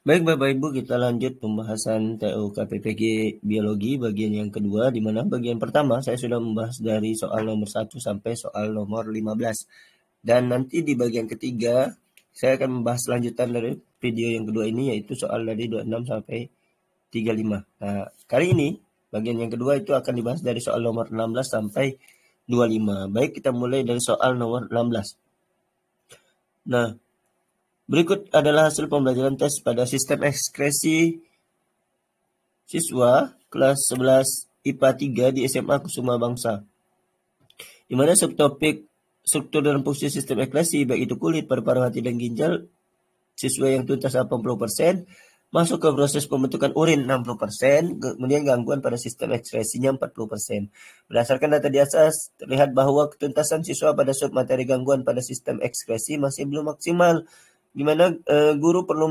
Baik Bapak Ibu, kita lanjut pembahasan TU KPPG Biologi bagian yang kedua, di mana bagian pertama saya sudah membahas dari soal nomor 1 sampai soal nomor 15. Dan nanti di bagian ketiga, saya akan membahas lanjutan dari video yang kedua ini, yaitu soal dari 26 sampai 35. Nah, kali ini bagian yang kedua itu akan dibahas dari soal nomor 16 sampai 25. Baik, kita mulai dari soal nomor 16. Nah, berikut adalah hasil pembelajaran tes pada sistem ekskresi siswa kelas 11 IPA 3 di SMA Kusuma Bangsa, di mana subtopik struktur dan fungsi sistem ekskresi, baik itu kulit, paru-paru, hati, dan ginjal, siswa yang tuntas 80%, masuk ke proses pembentukan urin 60%, kemudian gangguan pada sistem ekskresinya 40%. Berdasarkan data di atas, terlihat bahwa ketuntasan siswa pada submateri gangguan pada sistem ekskresi masih belum maksimal, di mana guru perlu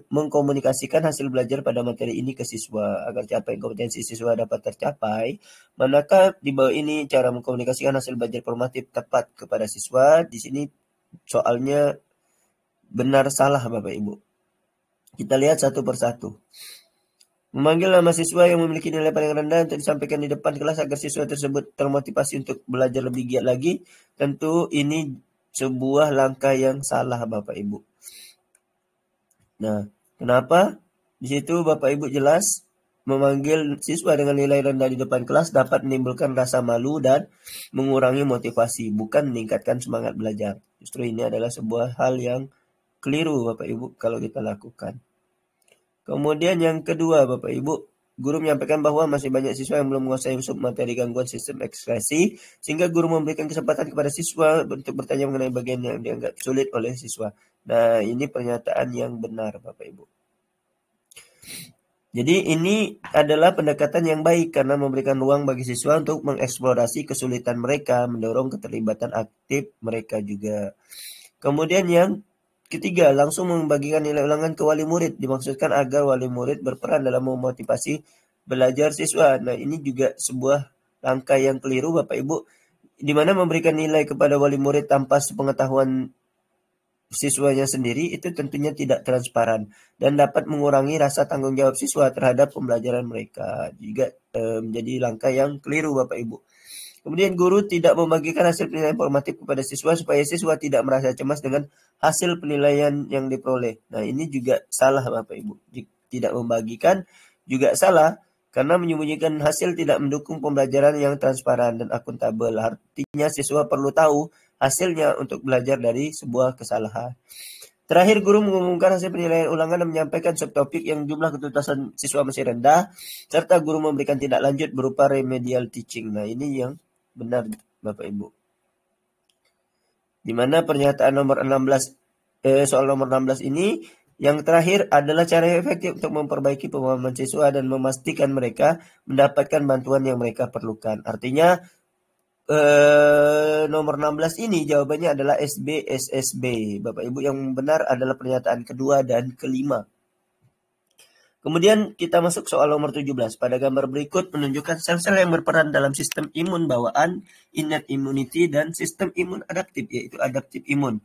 mengkomunikasikan hasil belajar pada materi ini ke siswa agar capaian kompetensi siswa dapat tercapai. Manakah di bawah ini cara mengkomunikasikan hasil belajar formatif tepat kepada siswa? Di sini soalnya benar salah Bapak Ibu. Kita lihat satu persatu. Memanggil nama siswa yang memiliki nilai paling rendah untuk disampaikan di depan kelas agar siswa tersebut termotivasi untuk belajar lebih giat lagi. Tentu ini sebuah langkah yang salah Bapak Ibu. Nah, kenapa? Di situ Bapak Ibu jelas memanggil siswa dengan nilai rendah di depan kelas dapat menimbulkan rasa malu dan mengurangi motivasi, bukan meningkatkan semangat belajar. Justru ini adalah sebuah hal yang keliru Bapak Ibu kalau kita lakukan. Kemudian yang kedua Bapak Ibu, guru menyampaikan bahwa masih banyak siswa yang belum menguasai submateri gangguan sistem ekspresi, sehingga guru memberikan kesempatan kepada siswa untuk bertanya mengenai bagian yang dianggap sulit oleh siswa. Nah, ini pernyataan yang benar Bapak Ibu. Jadi ini adalah pendekatan yang baik karena memberikan ruang bagi siswa untuk mengeksplorasi kesulitan mereka, mendorong keterlibatan aktif mereka juga. Kemudian yang ketiga, langsung membagikan nilai ulangan ke wali murid, dimaksudkan agar wali murid berperan dalam memotivasi belajar siswa. Nah, ini juga sebuah langkah yang keliru Bapak Ibu, di mana memberikan nilai kepada wali murid tanpa sepengetahuan siswanya sendiri itu tentunya tidak transparan dan dapat mengurangi rasa tanggung jawab siswa terhadap pembelajaran mereka. Juga menjadi langkah yang keliru Bapak Ibu. Kemudian guru tidak membagikan hasil penilaian formatif kepada siswa supaya siswa tidak merasa cemas dengan hasil penilaian yang diperoleh. Nah, ini juga salah Bapak Ibu. Tidak membagikan juga salah karena menyembunyikan hasil tidak mendukung pembelajaran yang transparan dan akuntabel. Artinya siswa perlu tahu hasilnya untuk belajar dari sebuah kesalahan. Terakhir, guru mengumumkan hasil penilaian ulangan dan menyampaikan subtopik yang jumlah ketuntasan siswa masih rendah, serta guru memberikan tindak lanjut berupa remedial teaching. Nah, ini yang benar Bapak Ibu. Di mana pernyataan nomor 16 soal nomor 16 ini yang terakhir adalah cara yang efektif untuk memperbaiki pemahaman siswa dan memastikan mereka mendapatkan bantuan yang mereka perlukan. Artinya nomor 16 ini jawabannya adalah SB SSB. Bapak Ibu, yang benar adalah pernyataan kedua dan kelima. Kemudian kita masuk soal nomor 17. Pada gambar berikut menunjukkan sel-sel yang berperan dalam sistem imun bawaan, innate immunity, dan sistem imun adaptif, yaitu adaptif imun,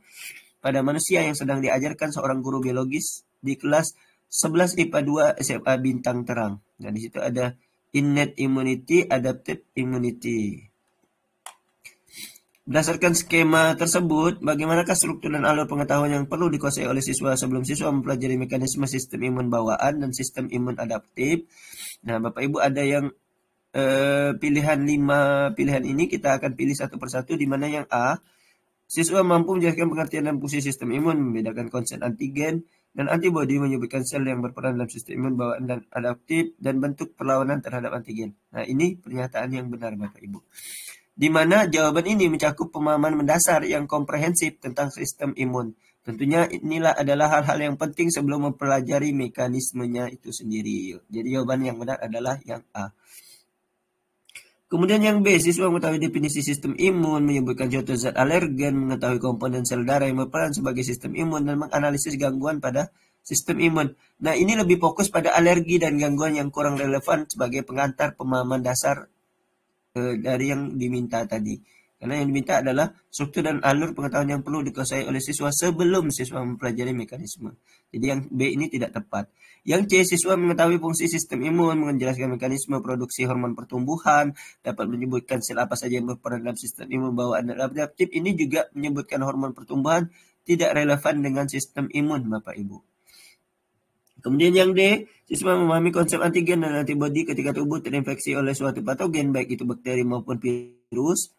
pada manusia yang sedang diajarkan seorang guru biologis di kelas 11 IPA 2 SMA Bintang Terang. Nah, di situ ada innate immunity, adaptive immunity. Berdasarkan skema tersebut, bagaimanakah struktur dan alur pengetahuan yang perlu dikuasai oleh siswa sebelum siswa mempelajari mekanisme sistem imun bawaan dan sistem imun adaptif? Nah, Bapak Ibu ada yang pilihan 5 pilihan ini kita akan pilih satu persatu, di mana yang A, siswa mampu menjelaskan pengertian dan fungsi sistem imun, membedakan konsep antigen dan antibodi, menyebutkan sel yang berperan dalam sistem imun bawaan dan adaptif, dan bentuk perlawanan terhadap antigen. Nah, ini pernyataan yang benar Bapak Ibu, di mana jawaban ini mencakup pemahaman mendasar yang komprehensif tentang sistem imun. Tentunya inilah adalah hal-hal yang penting sebelum mempelajari mekanismenya itu sendiri. Jadi jawaban yang benar adalah yang A. Kemudian yang B, siswa mengetahui definisi sistem imun, menyebutkan contoh zat alergen, mengetahui komponen sel darah yang berperan sebagai sistem imun, dan menganalisis gangguan pada sistem imun. Nah, ini lebih fokus pada alergi dan gangguan yang kurang relevan sebagai pengantar pemahaman dasar dari yang diminta tadi. Karena yang diminta adalah struktur dan alur pengetahuan yang perlu dikuasai oleh siswa sebelum siswa mempelajari mekanisme. Jadi yang B ini tidak tepat. Yang C, siswa mengetahui fungsi sistem imun, menjelaskan mekanisme produksi hormon pertumbuhan, dapat menyebutkan sel apa saja yang berperan dalam sistem imun bawaan dan adaptif. Ini juga menyebutkan hormon pertumbuhan, tidak relevan dengan sistem imun, Bapak Ibu. Kemudian yang D, siswa memahami konsep antigen dan antibodi ketika tubuh terinfeksi oleh suatu patogen, baik itu bakteri maupun virus.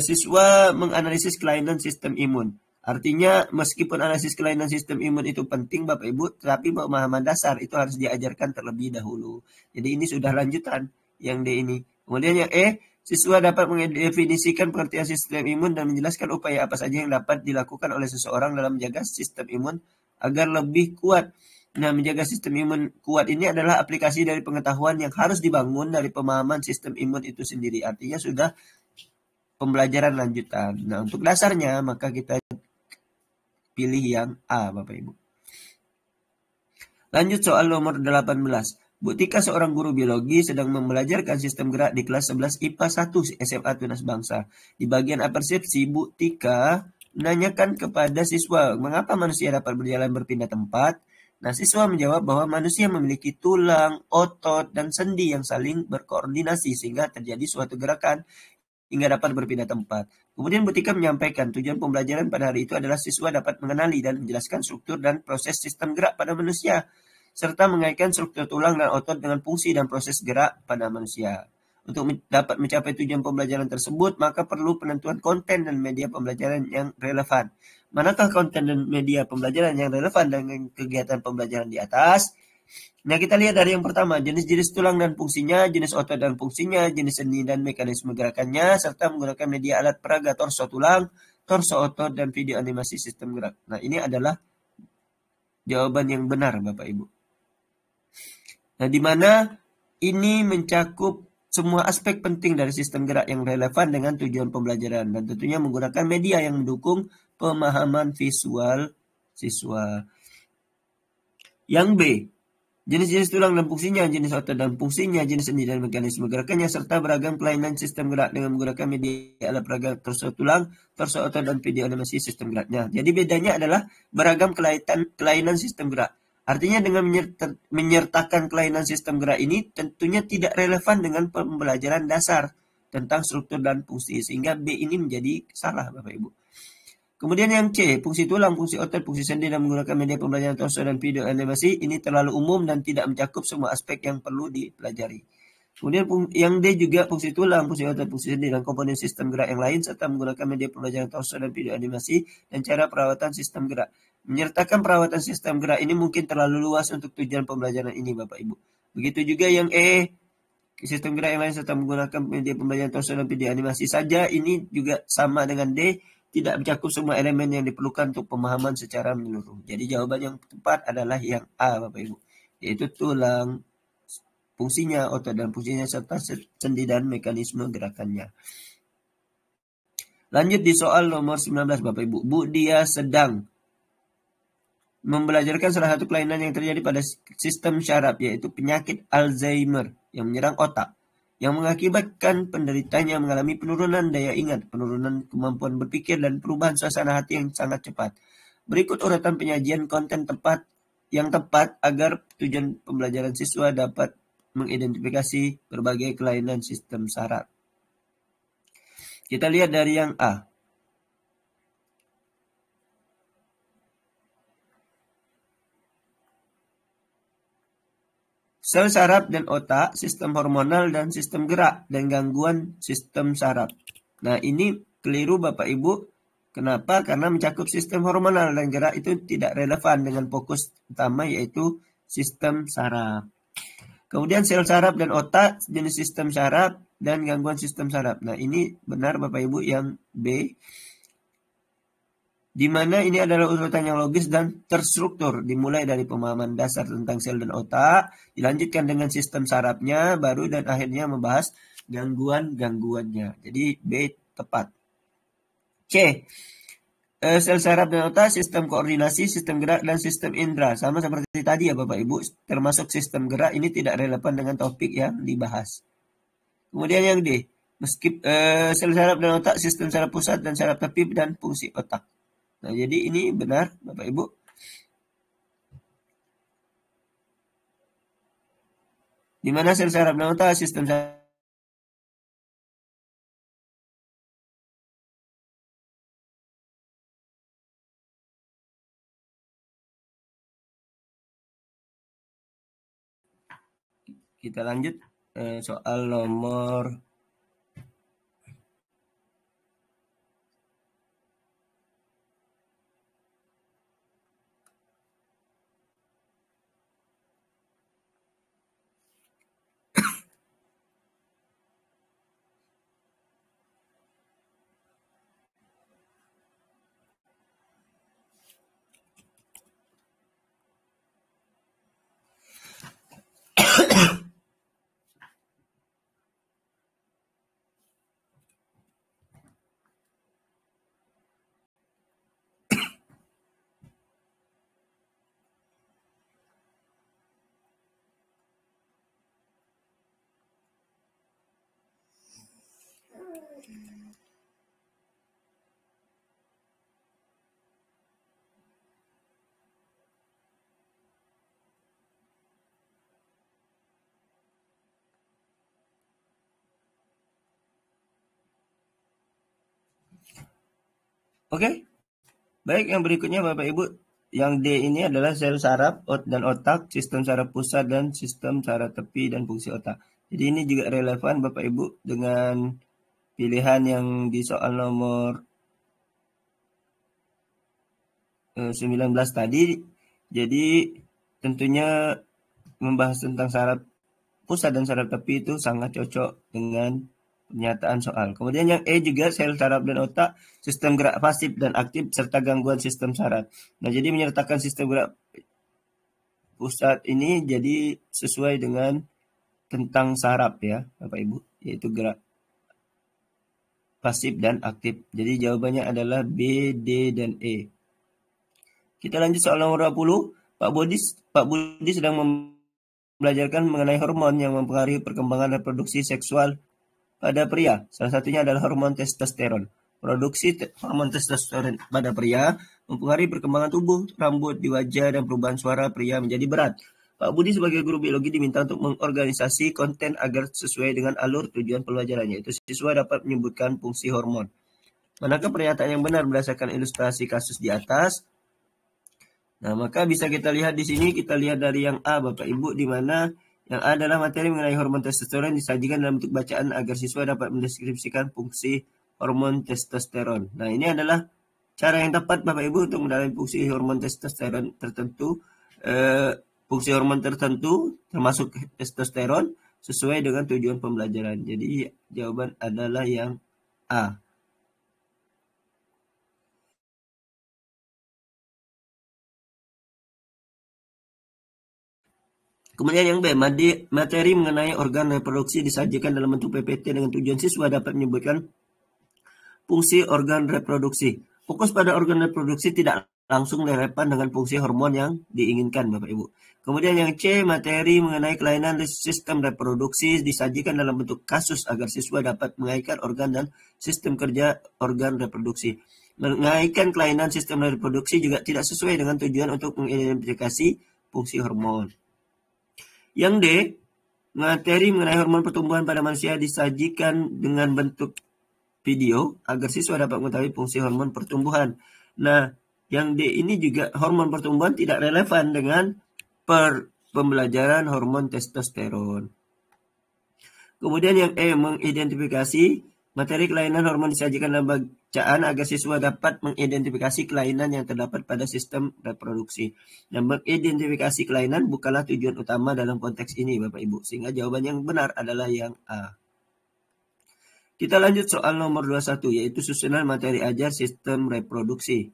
Siswa menganalisis kelainan sistem imun. Artinya meskipun analisis kelainan sistem imun itu penting Bapak Ibu, tetapi pemahaman dasar itu harus diajarkan terlebih dahulu. Jadi ini sudah lanjutan yang D ini. Kemudian yang E, siswa dapat mendefinisikan pengertian sistem imun dan menjelaskan upaya apa saja yang dapat dilakukan oleh seseorang dalam menjaga sistem imun agar lebih kuat. Nah, menjaga sistem imun kuat ini adalah aplikasi dari pengetahuan yang harus dibangun dari pemahaman sistem imun itu sendiri. Artinya sudah pembelajaran lanjutan. Nah, untuk dasarnya maka kita pilih yang A, Bapak Ibu. Lanjut soal nomor 18. Bu Tika, seorang guru biologi, sedang membelajarkan sistem gerak di kelas 11 IPA 1 SMA Tunas Bangsa. Di bagian apersepsi, Bu Tika menanyakan kepada siswa, mengapa manusia dapat berjalan berpindah tempat? Nah, siswa menjawab bahwa manusia memiliki tulang, otot, dan sendi yang saling berkoordinasi sehingga terjadi suatu gerakan hingga dapat berpindah tempat. Kemudian Bu Tika menyampaikan tujuan pembelajaran pada hari itu adalah siswa dapat mengenali dan menjelaskan struktur dan proses sistem gerak pada manusia, serta mengaitkan struktur tulang dan otot dengan fungsi dan proses gerak pada manusia. Untuk dapat mencapai tujuan pembelajaran tersebut, maka perlu penentuan konten dan media pembelajaran yang relevan. Manakah konten dan media pembelajaran yang relevan dengan kegiatan pembelajaran di atas? Nah, kita lihat dari yang pertama, jenis-jenis tulang dan fungsinya, jenis otot dan fungsinya, jenis sendi dan mekanisme gerakannya, serta menggunakan media alat peraga torso tulang, torso otot, dan video animasi sistem gerak. Nah, ini adalah jawaban yang benar, Bapak Ibu. Nah, di mana ini mencakup semua aspek penting dari sistem gerak yang relevan dengan tujuan pembelajaran, dan tentunya menggunakan media yang mendukung pemahaman visual siswa. Yang B, jenis-jenis tulang dan fungsinya, jenis otot dan fungsinya, jenis sendi dan mekanisme gerakannya, serta beragam kelainan sistem gerak dengan menggunakan media alat peraga torso tulang, torso otot, dan video animasi sistem geraknya. Jadi bedanya adalah beragam kelainan sistem gerak. Artinya dengan menyertakan kelainan sistem gerak ini tentunya tidak relevan dengan pembelajaran dasar tentang struktur dan fungsi, sehingga B ini menjadi salah, Bapak Ibu. Kemudian yang C, fungsi tulang, fungsi otot, fungsi sendi dan menggunakan media pembelajaran torso dan video animasi, ini terlalu umum dan tidak mencakup semua aspek yang perlu dipelajari. Kemudian yang D juga fungsi tulang, fungsi otot, fungsi sendi dan komponen sistem gerak yang lain, serta menggunakan media pembelajaran torso dan video animasi dan cara perawatan sistem gerak. Menyertakan perawatan sistem gerak ini mungkin terlalu luas untuk tujuan pembelajaran ini, Bapak Ibu. Begitu juga yang E, sistem gerak yang lain serta menggunakan media pembelajaran torso dan video animasi saja, ini juga sama dengan D, tidak mencakup semua elemen yang diperlukan untuk pemahaman secara menyeluruh. Jadi jawaban yang tepat adalah yang A, Bapak Ibu, yaitu tulang, fungsinya, otot dan fungsinya, serta sendi dan mekanisme gerakannya. Lanjut di soal nomor 19, Bapak Ibu. Bu Dia sedang membelajarkan salah satu kelainan yang terjadi pada sistem syaraf, yaitu penyakit Alzheimer yang menyerang otak, yang mengakibatkan penderitanya mengalami penurunan daya ingat, penurunan kemampuan berpikir, dan perubahan suasana hati yang sangat cepat. Berikut urutan penyajian konten yang tepat agar tujuan pembelajaran siswa dapat mengidentifikasi berbagai kelainan sistem saraf. Kita lihat dari yang A. Sel saraf dan otak, sistem hormonal dan sistem gerak, dan gangguan sistem saraf. Nah, ini keliru Bapak Ibu. Kenapa? Karena mencakup sistem hormonal dan gerak itu tidak relevan dengan fokus utama, yaitu sistem saraf. Kemudian sel saraf dan otak, jenis sistem saraf, dan gangguan sistem saraf. Nah, ini benar Bapak Ibu yang B, di mana ini adalah urutan yang logis dan terstruktur, dimulai dari pemahaman dasar tentang sel dan otak, dilanjutkan dengan sistem sarafnya, baru dan akhirnya membahas gangguan-gangguannya. Jadi B tepat. C, sel saraf dan otak, sistem koordinasi, sistem gerak, dan sistem indera. Sama seperti tadi ya Bapak Ibu, termasuk sistem gerak ini tidak relevan dengan topik yang dibahas. Kemudian yang D, Sel saraf dan otak, sistem saraf pusat dan saraf tepi, dan fungsi otak. Nah, jadi ini benar, Bapak Ibu. Di mana sel saraf dan otak, sistem saraf kita lanjut soal nomor Oke, baik, yang berikutnya Bapak Ibu, yang D ini adalah sel saraf dan otak, sistem saraf pusat dan sistem saraf tepi dan fungsi otak. Jadi ini juga relevan Bapak Ibu dengan pilihan yang di soal nomor 19 tadi. Jadi tentunya membahas tentang saraf pusat dan saraf tepi itu sangat cocok dengan pernyataan soal. Kemudian yang E juga sel saraf dan otak, sistem gerak pasif dan aktif serta gangguan sistem saraf. Nah, jadi menyertakan sistem gerak pusat ini jadi sesuai dengan tentang saraf ya, Bapak Ibu, yaitu gerak pasif dan aktif. Jadi jawabannya adalah B, D, dan E. Kita lanjut soal nomor 20. Pak Budi sedang belajarkan mengenai hormon yang mempengaruhi perkembangan reproduksi seksual pada pria. Salah satunya adalah hormon testosteron. Produksi hormon testosteron pada pria mempengaruhi perkembangan tubuh, rambut di wajah, dan perubahan suara pria menjadi berat. Pak Budi sebagai guru biologi diminta untuk mengorganisasi konten agar sesuai dengan alur tujuan pelajarannya. Itu siswa dapat menyebutkan fungsi hormon. Manakah pernyataan yang benar berdasarkan ilustrasi kasus di atas? Nah, maka bisa kita lihat di sini, kita lihat dari yang A, Bapak Ibu, di mana yang A adalah materi mengenai hormon testosteron disajikan dalam bentuk bacaan agar siswa dapat mendeskripsikan fungsi hormon testosteron. Nah, ini adalah cara yang tepat, Bapak Ibu, untuk mendalami fungsi hormon testosteron tertentu, fungsi hormon tertentu, termasuk testosteron, sesuai dengan tujuan pembelajaran. Jadi, jawaban adalah yang A. Kemudian yang B, materi mengenai organ reproduksi disajikan dalam bentuk PPT dengan tujuan siswa dapat menyebutkan fungsi organ reproduksi. Fokus pada organ reproduksi tidak langsung relevan dengan fungsi hormon yang diinginkan, Bapak Ibu. Kemudian yang C, materi mengenai kelainan sistem reproduksi disajikan dalam bentuk kasus agar siswa dapat mengaitkan organ dan sistem kerja organ reproduksi. Mengaitkan kelainan sistem reproduksi juga tidak sesuai dengan tujuan untuk mengidentifikasi fungsi hormon. Yang D, materi mengenai hormon pertumbuhan pada manusia disajikan dengan bentuk video agar siswa dapat mengetahui fungsi hormon pertumbuhan. Nah, yang D ini juga hormon pertumbuhan tidak relevan dengan pembelajaran hormon testosteron. Kemudian yang E, mengidentifikasi materi kelainan hormon disajikan dalam bacaan agar siswa dapat mengidentifikasi kelainan yang terdapat pada sistem reproduksi. Dan mengidentifikasi kelainan bukanlah tujuan utama dalam konteks ini, Bapak Ibu. Sehingga jawaban yang benar adalah yang A. Kita lanjut soal nomor 21, yaitu susunan materi ajar sistem reproduksi.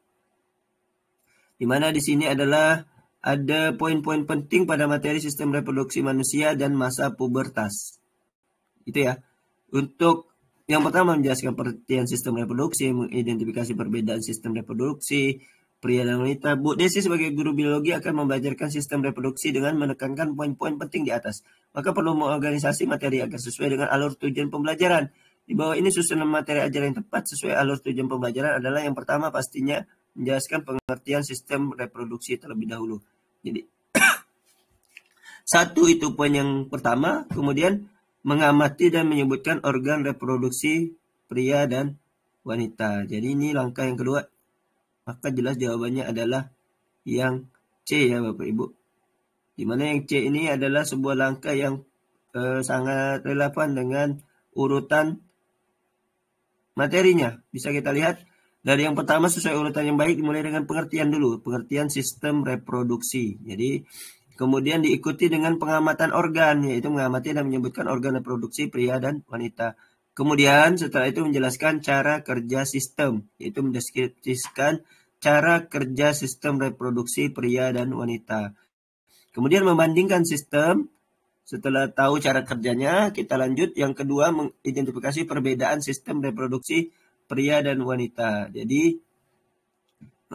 Di mana di sini adalah ada poin-poin penting pada materi sistem reproduksi manusia dan masa pubertas. Itu ya. Untuk yang pertama menjelaskan pengertian sistem reproduksi, mengidentifikasi perbedaan sistem reproduksi pria dan wanita. Bu Desi sebagai guru biologi akan membelajarkan sistem reproduksi dengan menekankan poin-poin penting di atas. Maka perlu mengorganisasi materi agar sesuai dengan alur tujuan pembelajaran. Di bawah ini susunan materi ajaran yang tepat sesuai alur tujuan pembelajaran adalah yang pertama pastinya menjelaskan pengertian sistem reproduksi terlebih dahulu. Jadi satu itu poin yang pertama, kemudian mengamati dan menyebutkan organ reproduksi pria dan wanita. Jadi ini langkah yang kedua, maka jelas jawabannya adalah yang C ya Bapak Ibu. Dimana yang C ini adalah sebuah langkah yang sangat relevan dengan urutan materinya. Bisa kita lihat dari yang pertama sesuai urutan yang baik dimulai dengan pengertian dulu, pengertian sistem reproduksi. Jadi kemudian diikuti dengan pengamatan organ, yaitu mengamati dan menyebutkan organ reproduksi pria dan wanita. Kemudian setelah itu menjelaskan cara kerja sistem, yaitu mendeskripsikan cara kerja sistem reproduksi pria dan wanita. Kemudian membandingkan sistem. Setelah tahu cara kerjanya, kita lanjut. Yang kedua, mengidentifikasi perbedaan sistem reproduksi pria dan wanita. Jadi,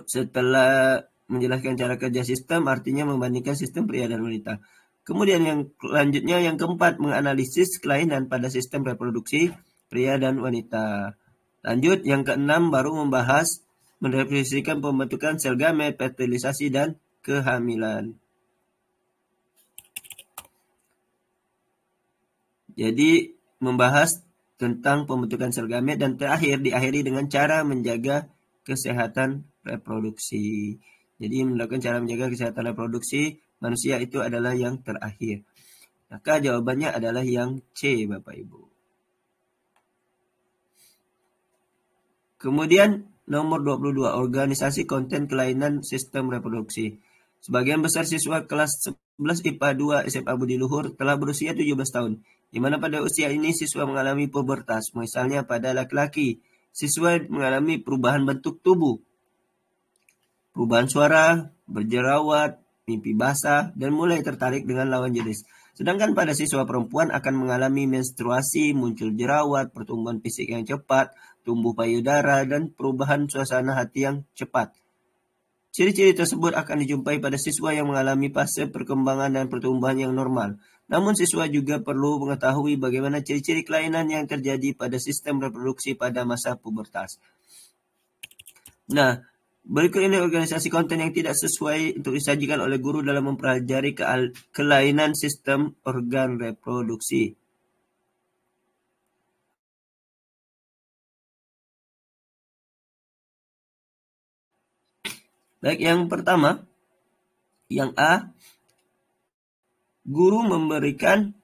setelah menjelaskan cara kerja sistem, artinya membandingkan sistem pria dan wanita. Kemudian yang selanjutnya, yang keempat, menganalisis kelainan pada sistem reproduksi pria dan wanita. Lanjut, yang keenam, baru membahas mendefinisikan pembentukan sel gamet, fertilisasi, dan kehamilan. Jadi membahas tentang pembentukan sel gamet dan terakhir diakhiri dengan cara menjaga kesehatan reproduksi. Jadi melakukan cara menjaga kesehatan reproduksi manusia itu adalah yang terakhir. Maka jawabannya adalah yang C, Bapak Ibu. Kemudian nomor 22, organisasi konten kelainan sistem reproduksi. Sebagian besar siswa kelas 11 IPA 2 SMA Budi Luhur telah berusia 17 tahun. Di mana pada usia ini siswa mengalami pubertas, misalnya pada laki-laki, siswa mengalami perubahan bentuk tubuh, perubahan suara, berjerawat, mimpi basah, dan mulai tertarik dengan lawan jenis. Sedangkan pada siswa perempuan akan mengalami menstruasi, muncul jerawat, pertumbuhan fisik yang cepat, tumbuh payudara, dan perubahan suasana hati yang cepat. Ciri-ciri tersebut akan dijumpai pada siswa yang mengalami fase perkembangan dan pertumbuhan yang normal. Namun siswa juga perlu mengetahui bagaimana ciri-ciri kelainan yang terjadi pada sistem reproduksi pada masa pubertas. Nah, berikut ini organisasi konten yang tidak sesuai untuk disajikan oleh guru dalam mempelajari kelainan sistem organ reproduksi. Baik, yang pertama, yang A, guru memberikan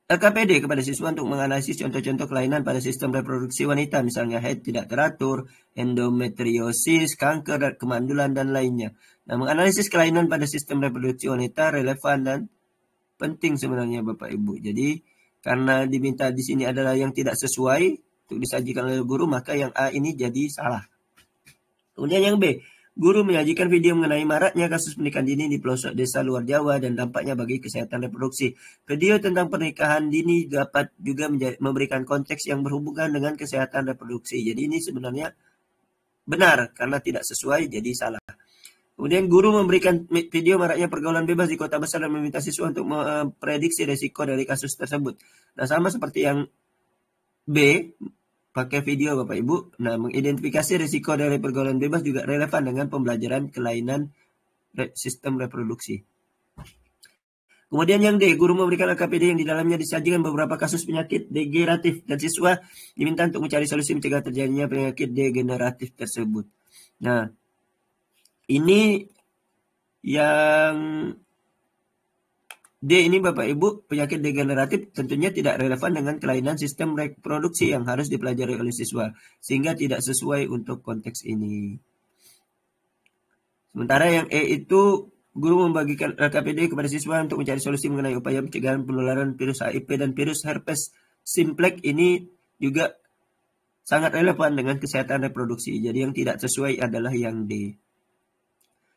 LKPD kepada siswa untuk menganalisis contoh-contoh kelainan pada sistem reproduksi wanita, misalnya haid tidak teratur, endometriosis, kanker, kemandulan, dan lainnya. Nah, menganalisis kelainan pada sistem reproduksi wanita relevan dan penting sebenarnya Bapak Ibu. Jadi, karena diminta di sini adalah yang tidak sesuai untuk disajikan oleh guru, maka yang A ini jadi salah. Kemudian yang B, guru menyajikan video mengenai maraknya kasus pernikahan dini di pelosok desa luar Jawa dan dampaknya bagi kesehatan reproduksi. Video tentang pernikahan dini dapat juga memberikan konteks yang berhubungan dengan kesehatan reproduksi. Jadi ini sebenarnya benar, karena tidak sesuai jadi salah. Kemudian guru memberikan video maraknya pergaulan bebas di kota besar dan meminta siswa untuk memprediksi resiko dari kasus tersebut. Nah, sama seperti yang B, pakai video Bapak Ibu. Nah, mengidentifikasi risiko dari pergaulan bebas juga relevan dengan pembelajaran kelainan sistem reproduksi. Kemudian yang D, guru memberikan LKPD yang di dalamnya disajikan beberapa kasus penyakit degeneratif dan siswa diminta untuk mencari solusi mencegah terjadinya penyakit degeneratif tersebut. Nah, ini yang D ini Bapak Ibu, penyakit degeneratif tentunya tidak relevan dengan kelainan sistem reproduksi yang harus dipelajari oleh siswa, sehingga tidak sesuai untuk konteks ini. Sementara yang E itu, guru membagikan LKPD kepada siswa untuk mencari solusi mengenai upaya pencegahan penularan virus HIV dan virus herpes simplex. Ini juga sangat relevan dengan kesehatan reproduksi. Jadi yang tidak sesuai adalah yang D.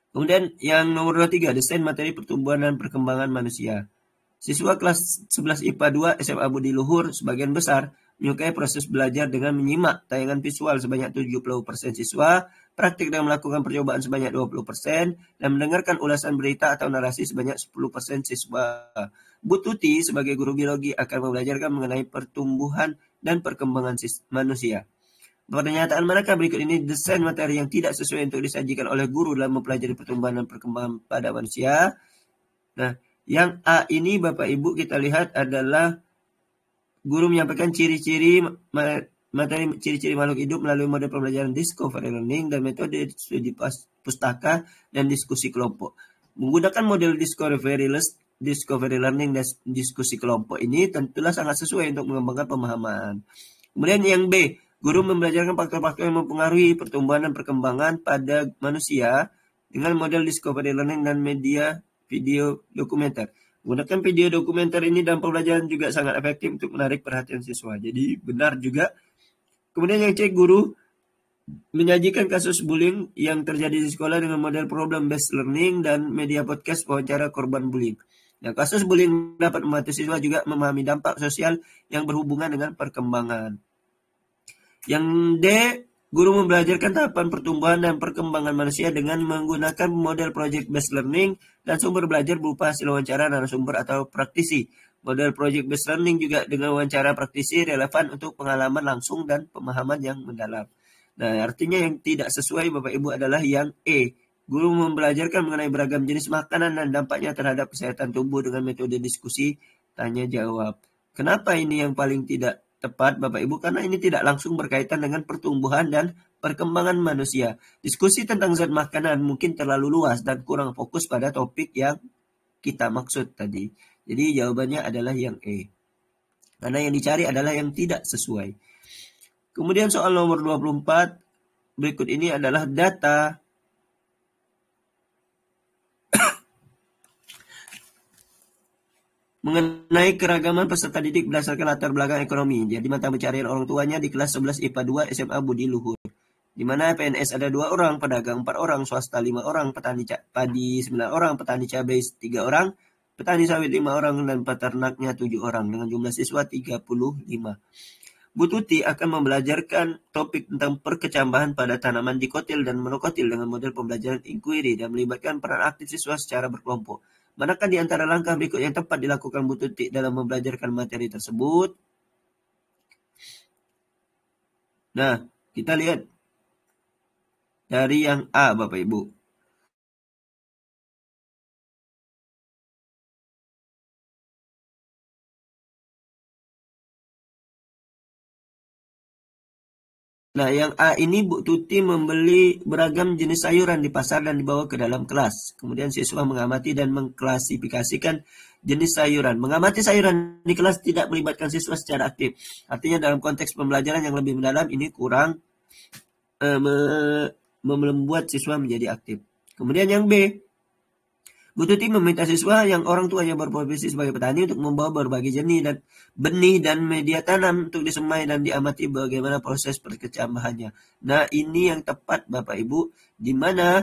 Kemudian yang nomor 23, desain materi pertumbuhan dan perkembangan manusia. Siswa kelas 11 IPA 2 SMA Budi Luhur sebagian besar menyukai proses belajar dengan menyimak tayangan visual sebanyak 70% siswa, praktik dan melakukan percobaan sebanyak 20%, dan mendengarkan ulasan berita atau narasi sebanyak 10% siswa. Bu Tuti sebagai guru biologi akan membelajarkan mengenai pertumbuhan dan perkembangan manusia. Pernyataan mereka berikut ini: desain materi yang tidak sesuai untuk disajikan oleh guru dalam mempelajari pertumbuhan dan perkembangan pada manusia. Nah, yang A ini Bapak Ibu kita lihat adalah guru menyampaikan ciri-ciri materi ciri-ciri makhluk hidup melalui model pembelajaran discovery learning dan metode studi pustaka dan diskusi kelompok. Menggunakan model discovery learning dan diskusi kelompok ini tentulah sangat sesuai untuk mengembangkan pemahaman. Kemudian yang B, guru membelajarkan faktor-faktor yang mempengaruhi pertumbuhan dan perkembangan pada manusia dengan model discovery learning dan media video dokumenter. Menggunakan video dokumenter ini dalam pembelajaran juga sangat efektif untuk menarik perhatian siswa. Jadi benar juga. Kemudian yang C, guru menyajikan kasus bullying yang terjadi di sekolah dengan model problem based learning dan media podcast wawancara korban bullying. Nah, kasus bullying dapat membantu siswa juga memahami dampak sosial yang berhubungan dengan perkembangan. Yang D, guru membelajarkan tahapan pertumbuhan dan perkembangan manusia dengan menggunakan model project based learning dan sumber belajar berupa hasil wawancara narasumber atau praktisi. Model project based learning juga dengan wawancara praktisi relevan untuk pengalaman langsung dan pemahaman yang mendalam. Nah, artinya yang tidak sesuai Bapak Ibu adalah yang E. Guru membelajarkan mengenai beragam jenis makanan dan dampaknya terhadap kesehatan tubuh dengan metode diskusi tanya jawab. Kenapa ini yang paling tidak tepat Bapak Ibu? Karena ini tidak langsung berkaitan dengan pertumbuhan dan perkembangan manusia. Diskusi tentang zat makanan mungkin terlalu luas dan kurang fokus pada topik yang kita maksud tadi. Jadi jawabannya adalah yang E. Karena yang dicari adalah yang tidak sesuai. Kemudian soal nomor 24 berikut ini adalah data mengenai keragaman peserta didik berdasarkan latar belakang ekonomi. Jadi mata pencarian orang tuanya di kelas 11 IPA 2 SMA Budi Luhur. Di mana PNS ada 2 orang, pedagang 4 orang, swasta 5 orang, petani padi 9 orang, petani cabai 3 orang, petani sawit 5 orang, dan peternaknya 7 orang dengan jumlah siswa 35. Bu Tuti akan membelajarkan topik tentang perkecambahan pada tanaman dikotil dan monokotil dengan model pembelajaran inquiry dan melibatkan peran aktif siswa secara berkelompok. Manakah di antara langkah berikut yang tepat dilakukan Bu Tuti dalam membelajarkan materi tersebut? Nah, kita lihat dari yang A, Bapak Ibu. Nah, yang A ini Bu Tuti membeli beragam jenis sayuran di pasar dan dibawa ke dalam kelas. Kemudian siswa mengamati dan mengklasifikasikan jenis sayuran. Mengamati sayuran di kelas tidak melibatkan siswa secara aktif. Artinya dalam konteks pembelajaran yang lebih mendalam ini kurang membuat siswa menjadi aktif. Kemudian yang B, Bu Tuti meminta siswa yang orang tuanya berprofesi sebagai petani untuk membawa berbagai benih dan media tanam untuk disemai dan diamati bagaimana proses perkecambahannya. Nah, ini yang tepat Bapak Ibu, di mana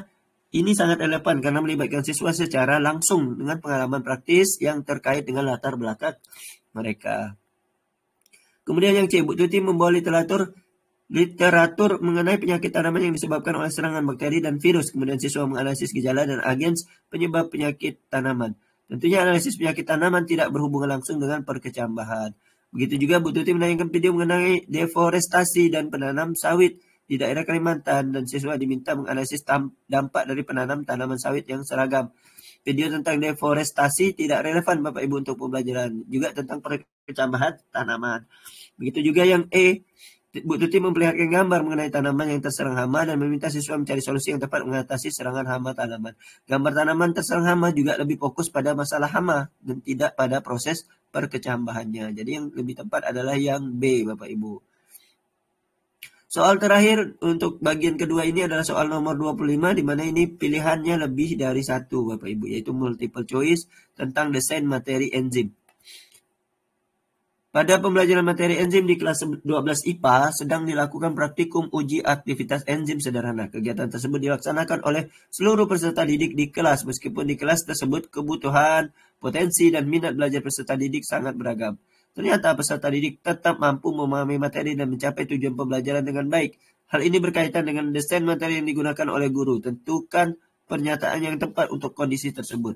ini sangat relevan karena melibatkan siswa secara langsung dengan pengalaman praktis yang terkait dengan latar belakang mereka. Kemudian yang C, Bu Tuti membawa literatur mengenai penyakit tanaman yang disebabkan oleh serangan bakteri dan virus. Kemudian siswa menganalisis gejala dan agens penyebab penyakit tanaman. Tentunya analisis penyakit tanaman tidak berhubungan langsung dengan perkecambahan. Begitu juga Bu Tuti menayangkan video mengenai deforestasi dan penanam sawit di daerah Kalimantan dan siswa diminta menganalisis dampak dari penanam tanaman sawit yang seragam. Video tentang deforestasi tidak relevan Bapak Ibu untuk pembelajaran, juga tentang perkecambahan tanaman. Begitu juga yang E, Bu Tuti memperlihatkan gambar mengenai tanaman yang terserang hama dan meminta siswa mencari solusi yang tepat mengatasi serangan hama tanaman. Gambar tanaman terserang hama juga lebih fokus pada masalah hama dan tidak pada proses perkecambahannya. Jadi yang lebih tepat adalah yang B, Bapak Ibu. Soal terakhir untuk bagian kedua ini adalah soal nomor 25, di mana ini pilihannya lebih dari satu, Bapak Ibu, yaitu multiple choice tentang desain materi enzim. Pada pembelajaran materi enzim di kelas 12 IPA sedang dilakukan praktikum uji aktivitas enzim sederhana. Kegiatan tersebut dilaksanakan oleh seluruh peserta didik di kelas. Meskipun di kelas tersebut kebutuhan, potensi, dan minat belajar peserta didik sangat beragam. Ternyata peserta didik tetap mampu memahami materi dan mencapai tujuan pembelajaran dengan baik. Hal ini berkaitan dengan desain materi yang digunakan oleh guru. Tentukan pernyataan yang tepat untuk kondisi tersebut.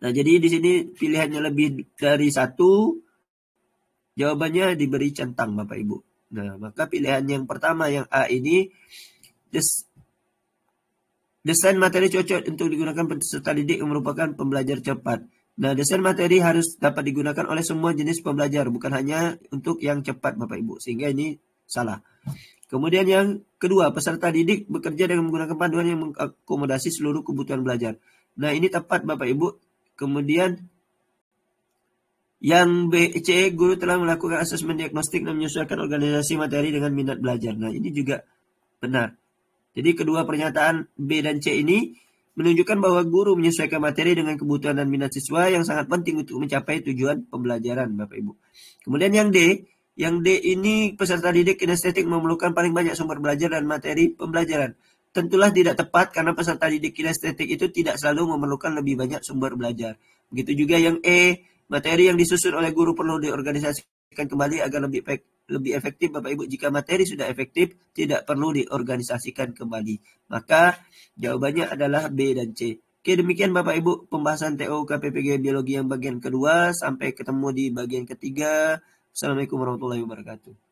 Nah, jadi di sini pilihannya lebih dari satu. Jawabannya diberi centang Bapak Ibu. Nah, maka pilihan yang pertama yang A ini desain materi cocok untuk digunakan peserta didik yang merupakan pembelajar cepat. Nah, desain materi harus dapat digunakan oleh semua jenis pembelajar, bukan hanya untuk yang cepat Bapak Ibu. Sehingga ini salah. Kemudian yang kedua, peserta didik bekerja dengan menggunakan panduan yang mengakomodasi seluruh kebutuhan belajar. Nah, ini tepat Bapak Ibu. Kemudian yang B, C, guru telah melakukan asesmen diagnostik dan menyesuaikan organisasi materi dengan minat belajar. Nah, ini juga benar. Jadi kedua pernyataan B dan C ini menunjukkan bahwa guru menyesuaikan materi dengan kebutuhan dan minat siswa yang sangat penting untuk mencapai tujuan pembelajaran Bapak Ibu. Kemudian yang D ini peserta didik kinestetik memerlukan paling banyak sumber belajar dan materi pembelajaran. Tentulah tidak tepat karena peserta didik kinestetik itu tidak selalu memerlukan lebih banyak sumber belajar. Begitu juga yang E, materi yang disusun oleh guru perlu diorganisasikan kembali agar lebih efektif Bapak Ibu. Jika materi sudah efektif, tidak perlu diorganisasikan kembali. Maka jawabannya adalah B dan C. Oke, demikian Bapak Ibu pembahasan TO KPPG Biologi yang bagian kedua. Sampai ketemu di bagian ketiga. Assalamualaikum warahmatullahi wabarakatuh.